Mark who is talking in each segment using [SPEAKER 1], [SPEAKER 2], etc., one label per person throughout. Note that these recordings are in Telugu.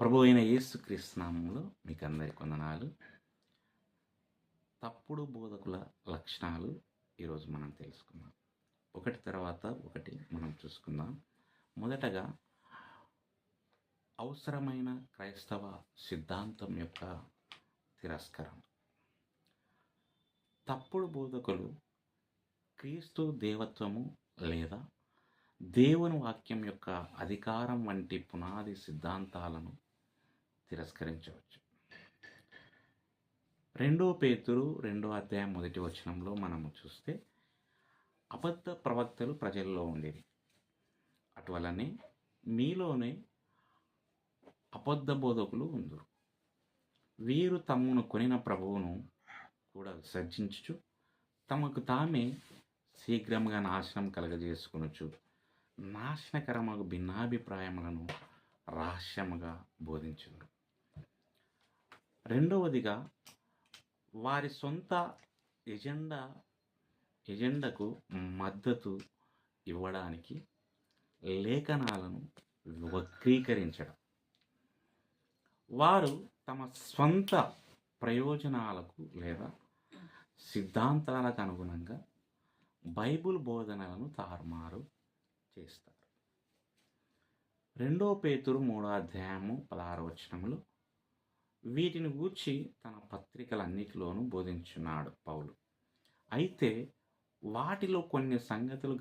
[SPEAKER 1] ప్రభు అయిన యేసుక్రీస్తు నామములో మీకు అందరికి వందనాలు. తప్పుడు బోధకుల లక్షణాలు ఈరోజు మనం తెలుసుకుందాం. ఒకటి తర్వాత ఒకటి మనం చూసుకుందాం. మొదటగా అవసరమైన క్రైస్తవ సిద్ధాంతం యొక్క తిరస్కరణ. తప్పుడు బోధకులు క్రీస్తు దేవత్వము లేదా దేవుని వాక్యం యొక్క అధికారం వంటి పునాది సిద్ధాంతాలను తిరస్కరించవచ్చు. 2 పేతురు 2వ అధ్యాయం 1వ వచనంలో మనము చూస్తే, అబద్ధ ప్రవక్తలు ప్రజల్లో ఉండేవి, అటువలనే మీలోనే అబద్ధ బోధకులు ఉందురు. వీరు తమను కొనిన ప్రభువును కూడా విసర్జించుచు తమకు తామే శీఘ్రంగా నాశనం కలగజేసుకొనుచు నాశనకరమగు భిన్నాభిప్రాయములను రహస్యముగా బోధించుదురు. రెండవదిగా, వారి సొంత ఎజెండాకు మద్దతు ఇవ్వడానికి లేఖనాలను వక్రీకరించడం. వారు తమ స్వంత ప్రయోజనాలకు లేదా సిద్ధాంతాలకు అనుగుణంగా బైబిల్ బోధనలను తారుమారు చేస్తారు. 2 పేతురు 3వ అధ్యాయము 16వ వచనములో వీటిని గూర్చి తన పత్రికలన్నిటిలోనూ బోధించున్నాడు పౌలు. అయితే వాటిలో కొన్ని సంగతులు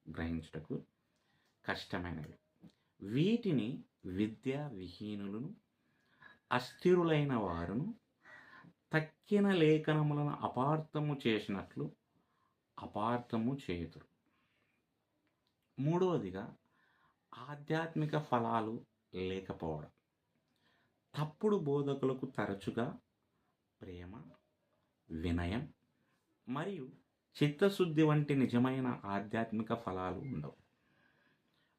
[SPEAKER 1] గ్రహించుటకు కష్టమైనవి. వీటిని విద్యా విహీనులను, అస్థిరులైన వారును తక్కిన లేఖనములను అపార్థము చేసినట్లు అపార్థము చేయుదురు. మూడవదిగా, ఆధ్యాత్మిక ఫలాలు లేకపోవడం. తప్పుడు బోధకులకు తరచుగా ప్రేమ, వినయం మరియు చిత్తశుద్ధి వంటి నిజమైన ఆధ్యాత్మిక ఫలాలు ఉండవు.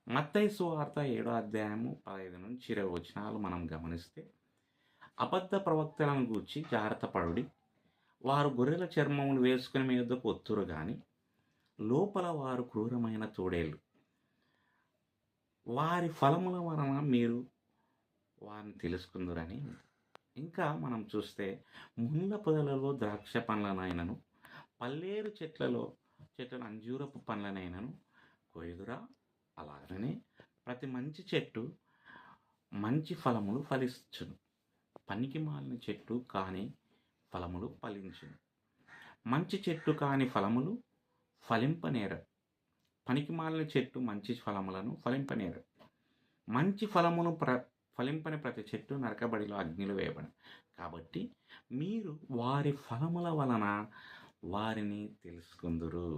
[SPEAKER 1] మత్తయి సువార్త 7వ అధ్యాయము 15 నుంచి 20 వచనాలు మనం గమనిస్తే, అబద్ధ ప్రవక్తలను గూర్చి జాగ్రత్త పడుడి. వారు గొర్రెల చర్మములు వేసుకుని మీ యొద్దకు వత్తురు గాని లోపల వారు క్రూరమైన తోడేళ్ళు. వారి ఫలముల వలన మీరు వారిని తెలుసుకుందురని. ఇంకా మనం చూస్తే, ముళ్ళ పొదలలో ద్రాక్ష పండ్లనైనను, పల్లేరు చెట్లను అంజూరపు పండ్లనైనను కొయ్యుదురా? అలాగనే ప్రతి మంచి చెట్టు మంచి ఫలములు ఫలించును, పనికి మాలిన చెట్టు కాని ఫలములు ఫలించును. మంచి చెట్టు కాని ఫలములు ఫలింపనేర, పనికి మాలిన చెట్టు మంచి ఫలములను ఫలింపనేరు. మంచి ఫలమును ఫలింపని ప్రతి చెట్టు నరకబడిలో అగ్నిలో వేయబడి. కాబట్టి మీరు వారి ఫలముల వలన వారిని తెలుసుకుందురు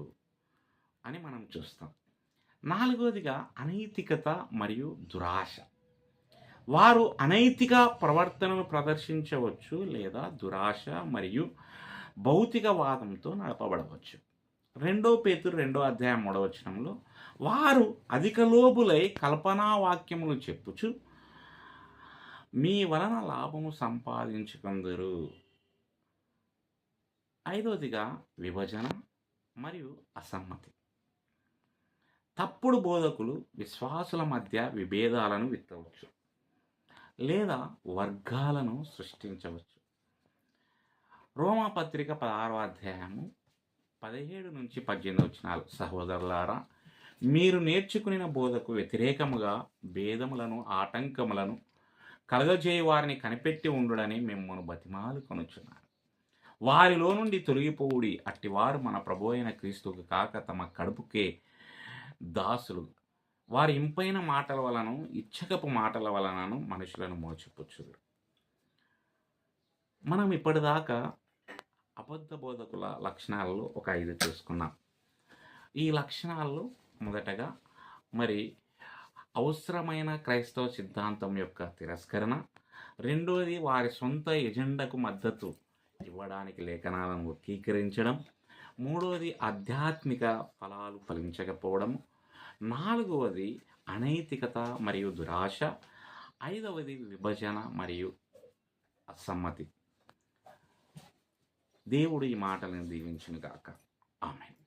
[SPEAKER 1] అని మనం చూస్తాం. 4వదిగా, అనైతికత మరియు దురాశ. వారు అనైతిక ప్రవర్తనను ప్రదర్శించవచ్చు లేదా దురాశ మరియు భౌతికవాదంతో నడపబడవచ్చు. 2 పేతురు 2వ అధ్యాయం 3వ వచనంలో వారు అధిక లోబులై కల్పనా వాక్యములు చెప్పుచు మీ వలన లాభము సంపాదించుకుందరు. 5వదిగా, విభజన మరియు అసమ్మతి. తప్పుడు బోధకులు విశ్వాసుల మధ్య విభేదాలను విత్తవచ్చు లేదా వర్గాలను సృష్టించవచ్చు. రోమా పత్రిక 16వ అధ్యాయము 17 నుంచి 18 వచనాలు. సహోదరులారా, మీరు నేర్చుకున్న బోధకు వ్యతిరేకముగా భేదములను, ఆటంకములను కలగజేయ వారిని కనిపెట్టి ఉండుడని మిమ్మల్ని బతిమాలు కొనుచున్నాను. వారిలో నుండి తొలగిపోవుడి. అట్టివారు మన ప్రభు అయిన క్రీస్తుకు కాక తమ కడుపుకే దాసులు. వారి ఇంపైన మాటల వలన, ఇచ్చకపు మాటల వలనను మనుషులను మోసపుచ్చుదురు. మనం ఇప్పటిదాకా అబద్ధ బోధకుల లక్షణాలలో ఒక 5 చూసుకున్నాం. ఈ లక్షణాల్లో మొదటగా అవసరమైన క్రైస్తవ సిద్ధాంతం యొక్క తిరస్కరణ. రెండవది, వారి సొంత ఎజెండాకు మద్దతు ఇవ్వడానికి లేఖనాలను వక్రీకరించడం. మూడవది, ఆధ్యాత్మిక ఫలాలు ఫలించకపోవడం. 4వది, అనైతికత మరియు దురాశ. 5వది, విభజన మరియు అసమ్మతి. దేవుడు ఈ మాటలను దీవించును గాక. ఆమేన్.